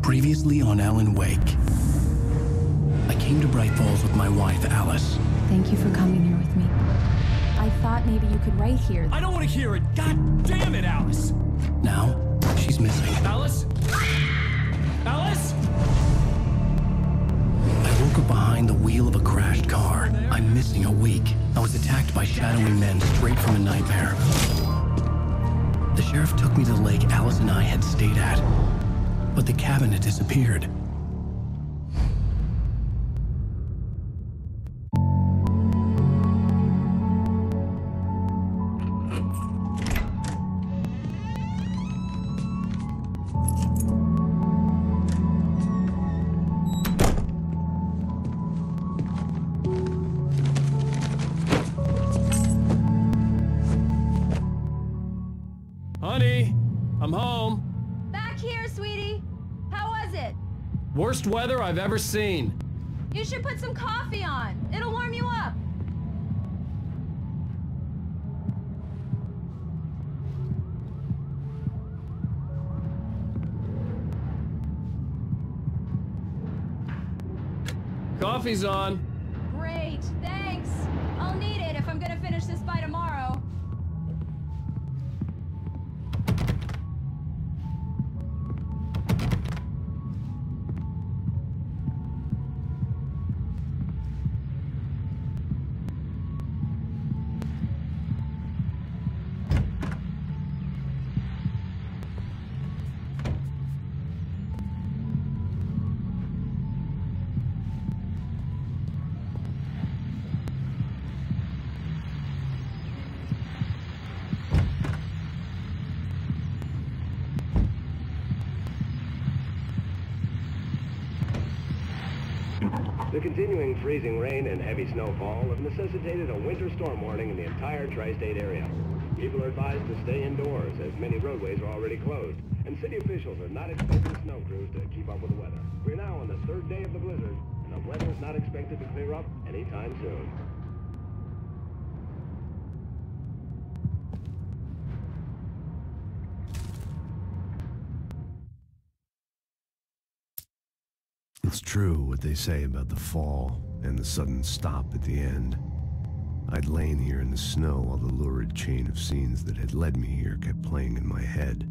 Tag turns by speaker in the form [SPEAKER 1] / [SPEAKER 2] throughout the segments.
[SPEAKER 1] Previously on Alan Wake. I came to Bright Falls with my wife, Alice.
[SPEAKER 2] Thank you for coming here with me. I thought maybe you could write here.
[SPEAKER 3] I don't want to hear it! God damn it, Alice!
[SPEAKER 1] Now, she's missing.
[SPEAKER 3] Alice? Alice?
[SPEAKER 1] I woke up behind the wheel of a crashed car. I'm missing a week. I was attacked by shadowy men straight from a nightmare. The sheriff took me to the lake Alice and I had stayed at, but the cabin had disappeared.
[SPEAKER 3] Honey, I'm home.
[SPEAKER 4] Back here, sweetie. How was it?
[SPEAKER 3] Worst weather I've ever seen.
[SPEAKER 4] You should put some coffee on. It'll warm you up.
[SPEAKER 3] Coffee's on.
[SPEAKER 4] Great, thanks. I'll need it if I'm gonna finish this by tomorrow.
[SPEAKER 5] The continuing freezing rain and heavy snowfall have necessitated a winter storm warning in the entire tri-state area. People are advised to stay indoors as many roadways are already closed, and city officials are not expecting snow crews to keep up with the weather. We're now on the third day of the blizzard, and the weather is not expected to clear up anytime soon.
[SPEAKER 6] It's true what they say about the fall and the sudden stop at the end. I'd lain here in the snow while the lurid chain of scenes that had led me here kept playing in my head.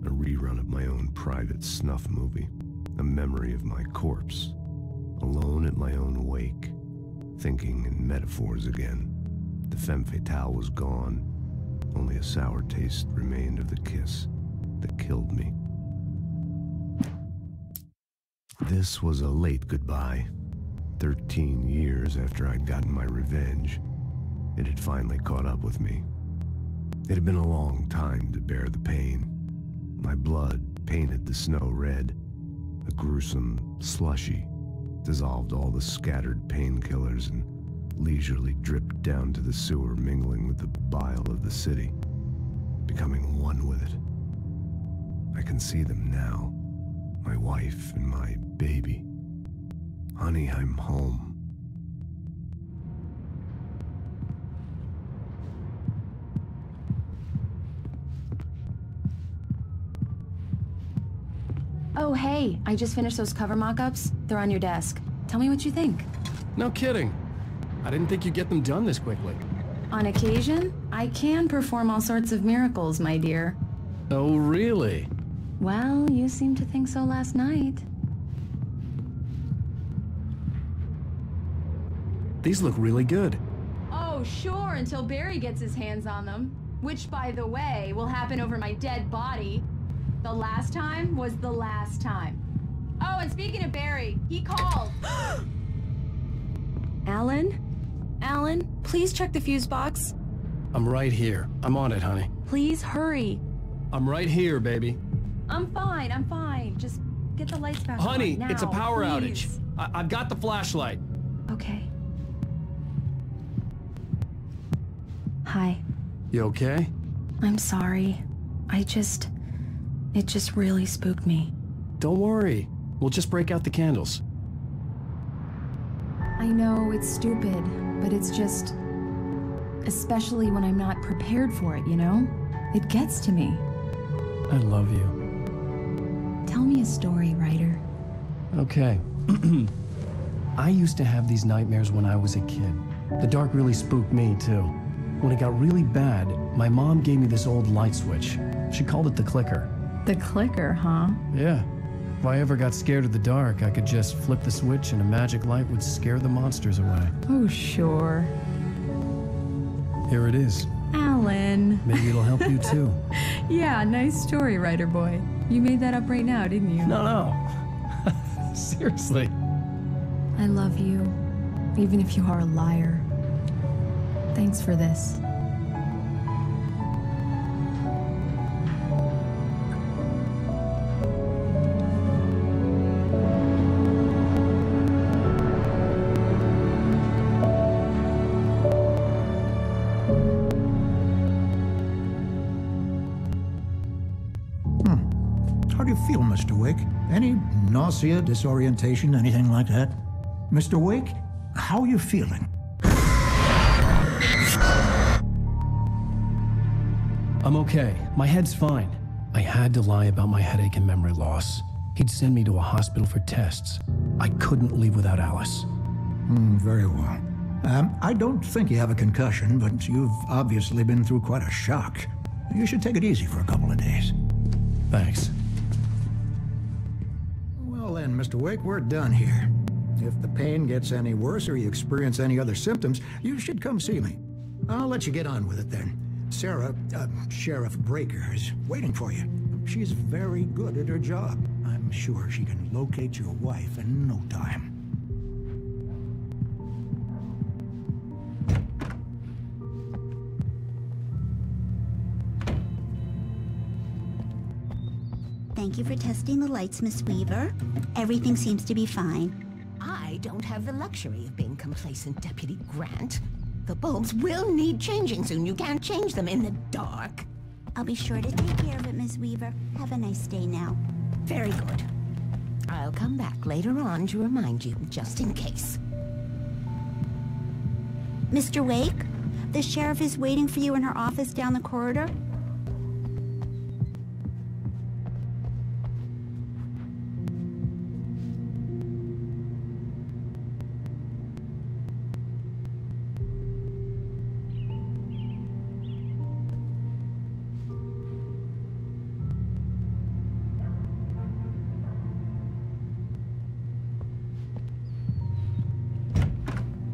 [SPEAKER 6] A rerun of my own private snuff movie. A memory of my corpse. Alone at my own wake. Thinking in metaphors again. The femme fatale was gone. Only a sour taste remained of the kiss that killed me. This was a late goodbye. 13 years after I'd gotten my revenge, it had finally caught up with me. It had been a long time to bear the pain. My blood painted the snow red. A gruesome slushy dissolved all the scattered painkillers and leisurely dripped down to the sewer, mingling with the bile of the city, becoming one with it. I can see them now. My wife and my baby. Honey, I'm home.
[SPEAKER 2] Oh, hey, I just finished those cover mock-ups. They're on your desk. Tell me what you think.
[SPEAKER 3] No kidding. I didn't think you'd get them done this quickly.
[SPEAKER 2] On occasion, I can perform all sorts of miracles, my dear.
[SPEAKER 3] Oh, really?
[SPEAKER 2] Well, you seemed to think so last night.
[SPEAKER 3] These look really good.
[SPEAKER 4] Oh, sure, until Barry gets his hands on them. Which, by the way, will happen over my dead body. The last time was the last time. Oh, and speaking of Barry, he called.
[SPEAKER 2] Alan? Alan, please check the fuse box.
[SPEAKER 1] I'm right here. I'm on it, honey.
[SPEAKER 2] Please hurry.
[SPEAKER 3] I'm right here, baby.
[SPEAKER 4] I'm fine. Just get the lights back
[SPEAKER 3] Honey,
[SPEAKER 4] on now,
[SPEAKER 3] it's a power
[SPEAKER 4] please.
[SPEAKER 3] outage. I've got the flashlight.
[SPEAKER 2] Okay. Hi.
[SPEAKER 3] You okay?
[SPEAKER 2] I'm sorry. It just really spooked me.
[SPEAKER 3] Don't worry. We'll just break out the candles.
[SPEAKER 2] I know it's stupid, but it's just... Especially when I'm not prepared for it, you know? It gets to me.
[SPEAKER 3] I love you.
[SPEAKER 2] Tell me a story, writer.
[SPEAKER 3] Okay. I used to have these nightmares when I was a kid. The dark really spooked me, too. When it got really bad, my mom gave me this old light switch. She called it the clicker.
[SPEAKER 2] The clicker, huh?
[SPEAKER 3] Yeah. If I ever got scared of the dark, I could just flip the switch and a magic light would scare the monsters away.
[SPEAKER 2] Oh, sure.
[SPEAKER 3] Here it is.
[SPEAKER 2] Alan.
[SPEAKER 3] Maybe it'll help you, too.
[SPEAKER 2] Yeah, nice story, writer boy. You made that up right now, didn't you?
[SPEAKER 3] No. Seriously.
[SPEAKER 2] I love you, even if you are a liar. Thanks for this.
[SPEAKER 7] How do you feel, Mr. Wick? Any nausea, disorientation, anything like that? Mr. Wick, how are you feeling?
[SPEAKER 3] I'm okay. My head's fine. I had to lie about my headache and memory loss. He'd send me to a hospital for tests. I couldn't leave without Alice.
[SPEAKER 7] Very well. I don't think you have a concussion, but you've obviously been through quite a shock. You should take it easy for a couple of days.
[SPEAKER 3] Thanks.
[SPEAKER 7] Well then, Mr. Wick, we're done here. If the pain gets any worse or you experience any other symptoms, you should come see me. I'll let you get on with it then. Sarah, Sheriff Breaker, is waiting for you. She's very good at her job. I'm sure she can locate your wife in no time.
[SPEAKER 8] Thank you for testing the lights, Miss Weaver. Everything seems to be fine.
[SPEAKER 9] I don't have the luxury of being complacent, Deputy Grant. The bulbs will need changing soon. You can't change them in the dark.
[SPEAKER 8] I'll be sure to take care of it, Miss Weaver. Have a nice day now.
[SPEAKER 9] Very good. I'll come back later on to remind you, just in case.
[SPEAKER 8] Mr. Wake, the sheriff is waiting for you in her office down the corridor.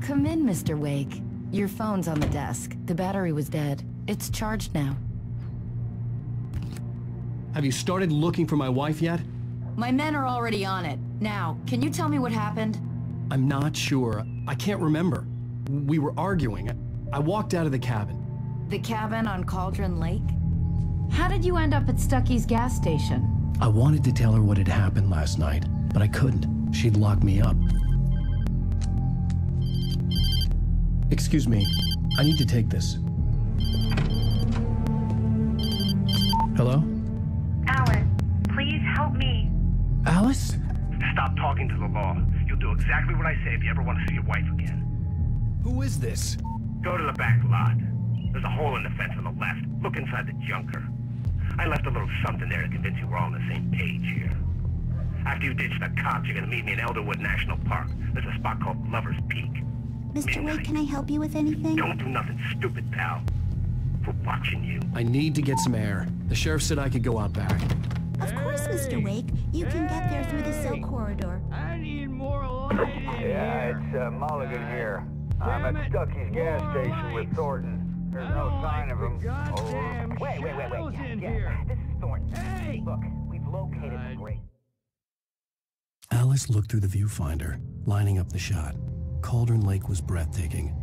[SPEAKER 10] Come in, Mr. Wake. Your phone's on the desk. The battery was dead. It's charged now.
[SPEAKER 3] Have you started looking for my wife yet?
[SPEAKER 10] My men are already on it. Now, can you tell me what happened?
[SPEAKER 3] I'm not sure. I can't remember. We were arguing. I walked out of the cabin.
[SPEAKER 10] The cabin on Cauldron Lake? How did you end up at Stucky's gas station?
[SPEAKER 3] I wanted to tell her what had happened last night, but I couldn't. She'd lock me up. Excuse me. I need to take this. Hello?
[SPEAKER 11] Alan, please help me.
[SPEAKER 3] Alice?
[SPEAKER 5] Stop talking to the law. You'll do exactly what I say if you ever want to see your wife again.
[SPEAKER 3] Who is this?
[SPEAKER 5] Go to the back lot. There's a hole in the fence on the left. Look inside the junker. I left a little something there to convince you we're all on the same page here. After you ditch the cops, you're gonna meet me in Elderwood National Park. There's a spot called Lover's Peak.
[SPEAKER 8] Mr. Wake, can I help you with anything?
[SPEAKER 5] Don't do nothing stupid, pal. We're watching you.
[SPEAKER 3] I need to get some air. The sheriff said I could go out back.
[SPEAKER 8] Of course, Mr. Wake. You can get there through the cell corridor.
[SPEAKER 11] I need more light in
[SPEAKER 12] Yeah, it's Mulligan here. I'm at Stucky's gas station with Thornton. There's no sign of him.
[SPEAKER 11] Goddamn
[SPEAKER 12] Wait.
[SPEAKER 11] in
[SPEAKER 12] Yeah,
[SPEAKER 11] here.
[SPEAKER 12] this is Thornton.
[SPEAKER 11] Hey!
[SPEAKER 12] Look, we've located the break.
[SPEAKER 1] Alice looked through the viewfinder, lining up the shot. Cauldron Lake was breathtaking.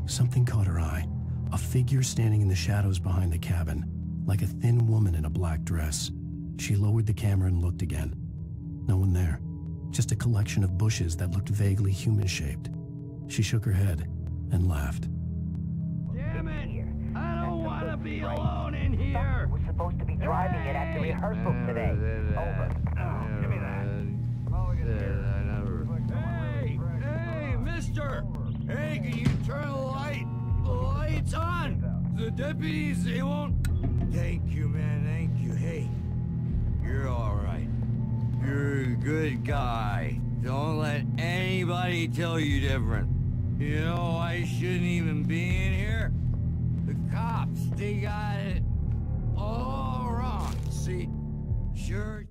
[SPEAKER 1] Something caught her eye. A figure standing in the shadows behind the cabin, like a thin woman in a black dress. She lowered the camera and looked again. No one there. Just a collection of bushes that looked vaguely human-shaped. She shook her head and laughed.
[SPEAKER 11] Damn it! I don't want to be alone in here!
[SPEAKER 12] We're supposed to be driving it at the rehearsal today. Over. Give me that. Mulligan here.
[SPEAKER 11] Hey, mister! Hey, can you turn the lights on? The deputies, they won't...
[SPEAKER 13] Thank you, man, thank you. Hey, you're all right.
[SPEAKER 11] good guy. Don't let anybody tell you different. You know, I shouldn't even be in here. The cops, they got it all wrong. See, sure.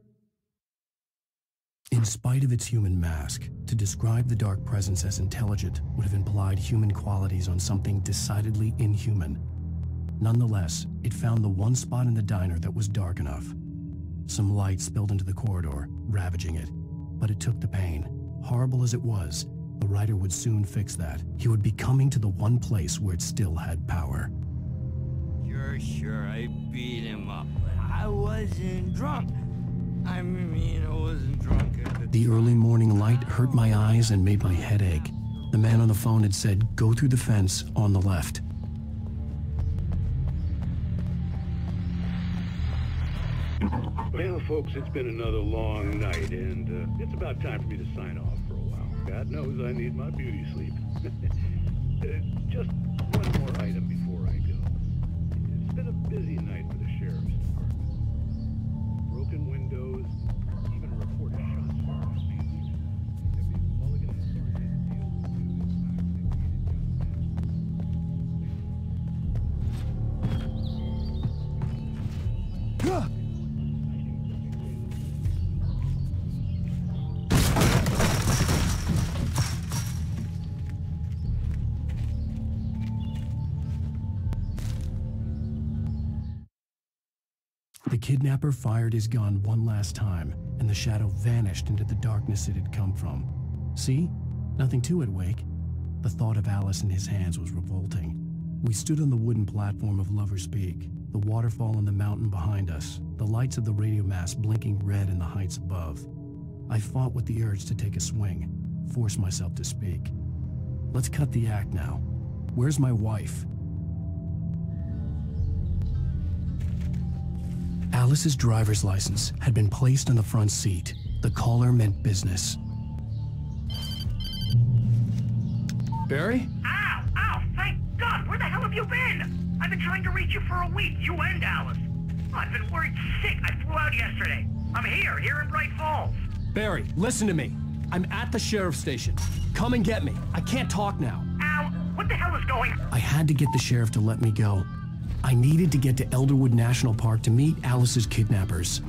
[SPEAKER 3] In spite of its human mask, to describe the dark presence as intelligent would have implied human qualities on something decidedly inhuman. Nonetheless, it found the one spot in the diner that was dark enough. Some light spilled into the corridor, ravaging it. But it took the pain. Horrible as it was, the writer would soon fix that. He would be coming to the one place where it still had power.
[SPEAKER 11] Sure, I beat him up, but I wasn't drunk. I mean, I wasn't drunk at
[SPEAKER 3] The early morning light hurt my eyes and made my head ache. The man on the phone had said, "Go through the fence on the left."
[SPEAKER 13] Well, folks, it's been another long night, and it's about time for me to sign off for a while. God knows I need my beauty sleep. Just one more item before I go. It's been a busy night for the sheriff's department. Broken windows, even a reported shots. If these mulligan sergeants deal with
[SPEAKER 3] The kidnapper fired his gun one last time, and the shadow vanished into the darkness it had come from. See? Nothing to it, Wick. The thought of Alice in his hands was revolting. We stood on the wooden platform of Lover's Peak, the waterfall on the mountain behind us, the lights of the radio mast blinking red in the heights above. I fought with the urge to take a swing, force myself to speak. Let's cut the act now. Where's my wife? Alice's driver's license had been placed on the front seat. The caller meant business.
[SPEAKER 14] Barry?
[SPEAKER 15] Ow! Ow! Thank God! Where the hell have you been? I've been trying to reach you for a week, you and Alice. Oh, I've been worried sick. I flew out yesterday. I'm here in Bright Falls.
[SPEAKER 3] Barry, listen to me. I'm at the sheriff's station. Come and get me. I can't talk now.
[SPEAKER 15] Ow! What the hell is going on?
[SPEAKER 3] I had to get the sheriff to let me go. I needed to get to Elderwood National Park to meet Alice's kidnappers.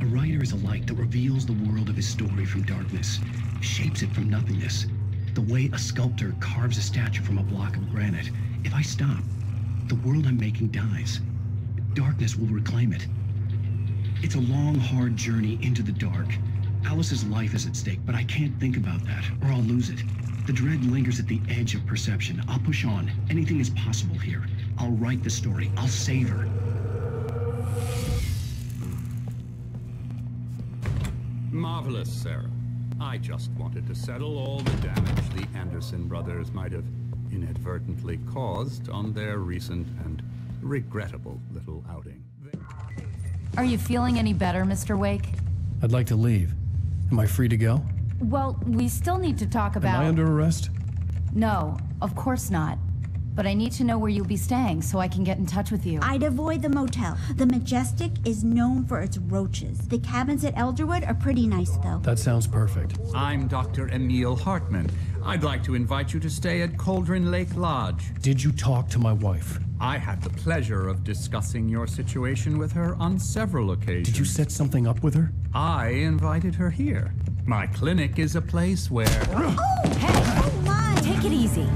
[SPEAKER 3] A writer is a light that reveals the world of his story from darkness, shapes it from nothingness. The way a sculptor carves a statue from a block of granite. If I stop, the world I'm making dies. Darkness will reclaim it. It's a long, hard journey into the dark. Alice's life is at stake, but I can't think about that, or I'll lose it. The dread lingers at the edge of perception. I'll push on. Anything is possible here. I'll write the story. I'll save her.
[SPEAKER 16] Marvelous, Sarah. I just wanted to settle all the damage the Anderson brothers might have inadvertently caused on their recent and regrettable little outing.
[SPEAKER 10] Are you feeling any better, Mr. Wake?
[SPEAKER 3] I'd like to leave. Am I free to go?
[SPEAKER 10] Well, we still need to talk about...
[SPEAKER 3] Am I under arrest?
[SPEAKER 10] No, of course not. But I need to know where you'll be staying so I can get in touch with you.
[SPEAKER 8] I'd avoid the motel. The Majestic is known for its roaches. The cabins at Elderwood are pretty nice, though.
[SPEAKER 3] That sounds perfect.
[SPEAKER 16] I'm Dr. Emil Hartman. I'd like to invite you to stay at Cauldron Lake Lodge.
[SPEAKER 3] Did you talk to my wife?
[SPEAKER 16] I had the pleasure of discussing your situation with her on several occasions.
[SPEAKER 3] Did you set something up with her?
[SPEAKER 16] I invited her here. My clinic is a place where...
[SPEAKER 10] Oh, hey! Oh, my! Take it easy.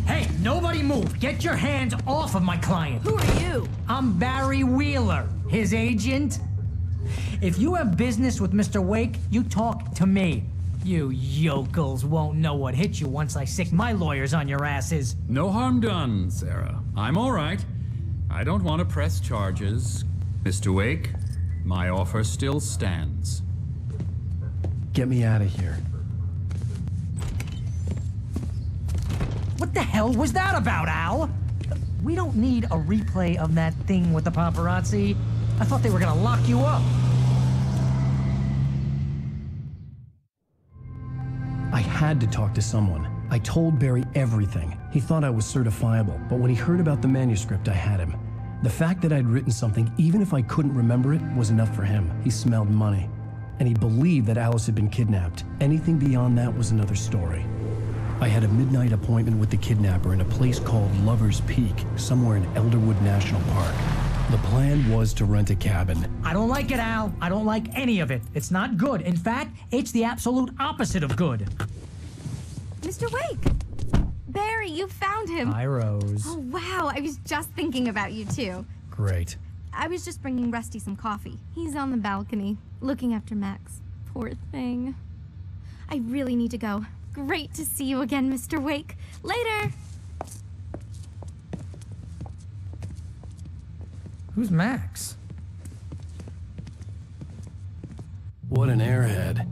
[SPEAKER 17] Hey, nobody move! Get your hands off of my client!
[SPEAKER 10] Who are you?
[SPEAKER 17] I'm Barry Wheeler, his agent. If you have business with Mr. Wake, you talk to me. You yokels won't know what hit you once I sick my lawyers on your asses.
[SPEAKER 16] No harm done, Sarah. I'm all right. I don't want to press charges. Mr. Wake, my offer still stands.
[SPEAKER 3] Get me out of here.
[SPEAKER 17] What the hell was that about, Al? We don't need a replay of that thing with the paparazzi. I thought they were gonna lock you up.
[SPEAKER 3] I had to talk to someone. I told Barry everything. He thought I was certifiable, but when he heard about the manuscript, I had him. The fact that I'd written something, even if I couldn't remember it, was enough for him. He smelled money. And he believed that Alice had been kidnapped. Anything beyond that was another story. I had a midnight appointment with the kidnapper in a place called Lover's Peak, somewhere in Elderwood National Park. The plan was to rent a cabin.
[SPEAKER 17] I don't like it, Al. I don't like any of it. It's not good. In fact, it's the absolute opposite of good.
[SPEAKER 18] Mr. Wake! Barry, you found him.
[SPEAKER 17] Hi, Rose.
[SPEAKER 18] Oh, wow. I was just thinking about you, too.
[SPEAKER 3] Great.
[SPEAKER 18] I was just bringing Rusty some coffee. He's on the balcony, looking after Max. Poor thing. I really need to go. Great to see you again, Mr. Wake. Later!
[SPEAKER 17] Who's Max?
[SPEAKER 3] What an airhead.